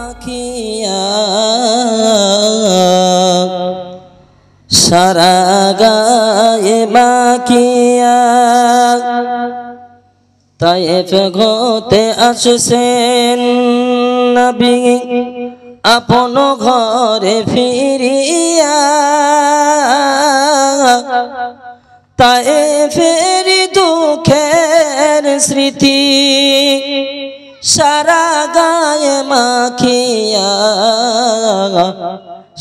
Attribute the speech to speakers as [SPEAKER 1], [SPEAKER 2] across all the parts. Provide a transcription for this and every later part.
[SPEAKER 1] মাখিয়া সারা গায়ে মাখিয়া তায়েফ হতে আসছেন নবী আপন ঘরে ফিরিয়া তায়েফের দুঃখের স্মৃতি সারা গায়ে মাখিয়া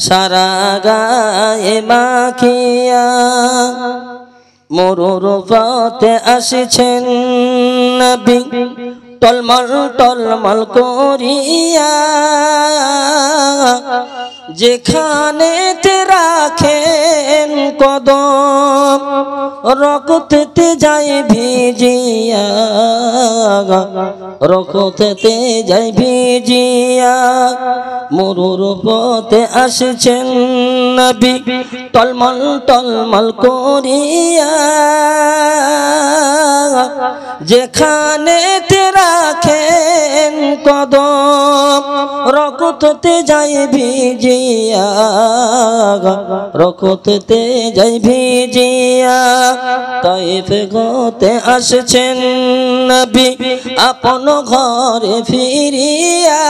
[SPEAKER 1] সারা গায়ে মাখিয়া মরুর পথে আসছেন নবী টলমল টলমল করিয়া যেখানে তে রাখেন কদম রক্ততে যায় ভিজিয়া রক্ততে যায় ভিজিয়া মরুর পথে আসছেন নবী টলমল টলমল করিয়া যেখানে তে রাখেন কদম রক্ততে যায় ভিজিয়া রক্ততে যায় ভিজিয়া তায়েফ হতে আসছেন নবী আপন ঘরে ফিরিয়া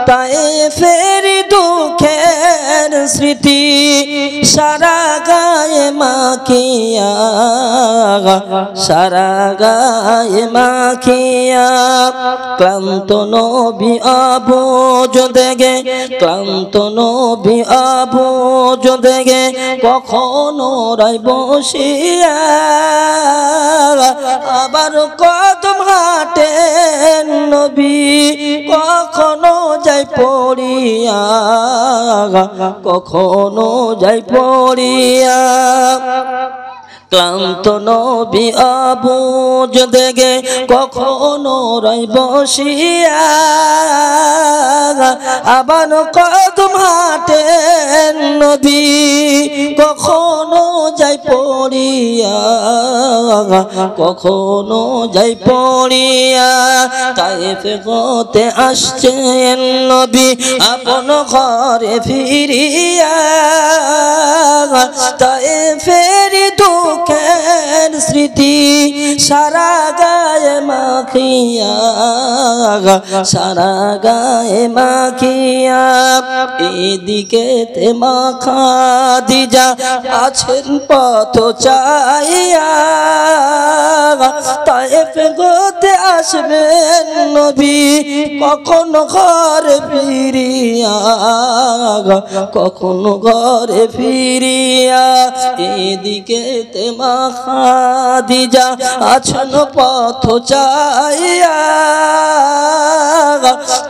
[SPEAKER 1] তায়েফের দুঃখের স্মৃতি সারা গায়ে মাখিয়া সারা গায়ে মাখিয়া ক্লান্ত নবী আবুজ দেগে ক্লান্ত নবী আবুজ দেগে কখনো রাই বসিয়া আবার কদম হাঁটেন নবী কখনো যাই পড়িয়া কখনো যাই পড়িয়া ক্লান্ত নবী আবুজ দেগে কখনো রাই বসিয়া আবার কদম হাঁটেন নবী কখনো যাই পড়িয়া কখনো যাই পড়িয়া তায়েফ হতে আসছেন নবী আপন ঘরে ফিরিয়া তায়েফের দুঃখের স্মৃতি সারা গায়ে মাখিয়া সারা গায়ে মাখিয়া এদিকে তে মা খাদিজা আছেন পথ চাইয়া তায়েফ হতে আসবেন নবী কখনো ঘরে ফিরিয়া কখনো ঘরে ফিরিয়া এদিকে তে মা খাদিজা আছেন পথ চাইয়া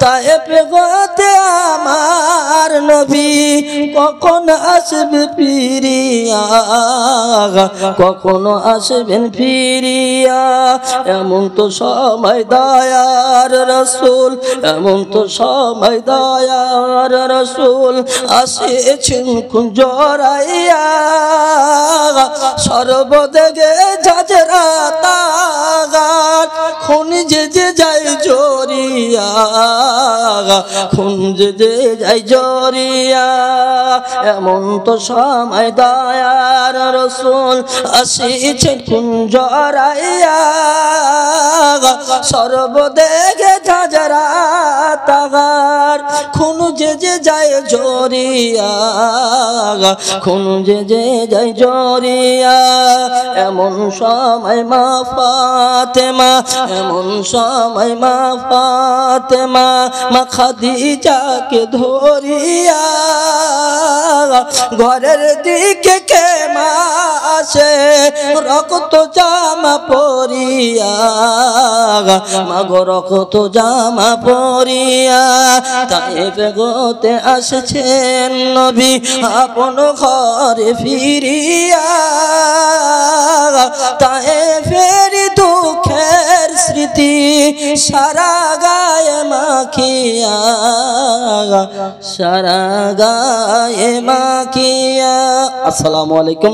[SPEAKER 1] তায়েফ হতে আমার নবী কখন আসবে ফিরিয়া কখনো আসবেন ফিরিয়া এমন তো সময় দয়ার রাসূল এমন তো সময় দয়ার রাসূল আসেছেন কুঞ্জরাইয়া সর্বদিকে ঝাঁঝরা তাগার খুন যে যায় জরিয়া খুন যে যায় জরিয়া এমন তো সময় দয়ার রাসূল আসিছেন কুঞ্জরাইয়া সর্বদিকে ঝাঁঝরা তাগার খুন যে যায় জরিয়া খুন যে যায় জরিয়া এমন সময় মা ফাতেমা এমন সময় মা ফাতেমা মা খাদিজাকে ধরিয়া ঘরের দিকে কে মাসে রক্ত জামা পরিয়া মাগো রক্ত জামা পরিয়া তায়েফ হতে আসছেন নবী আপন ঘরে ফিরিয়া তায়েফের দুঃখের স্মৃতি সারা গায়ে মাখিয়া সারা গায়ে মাখিয়া। আসসালামু আলাইকুম।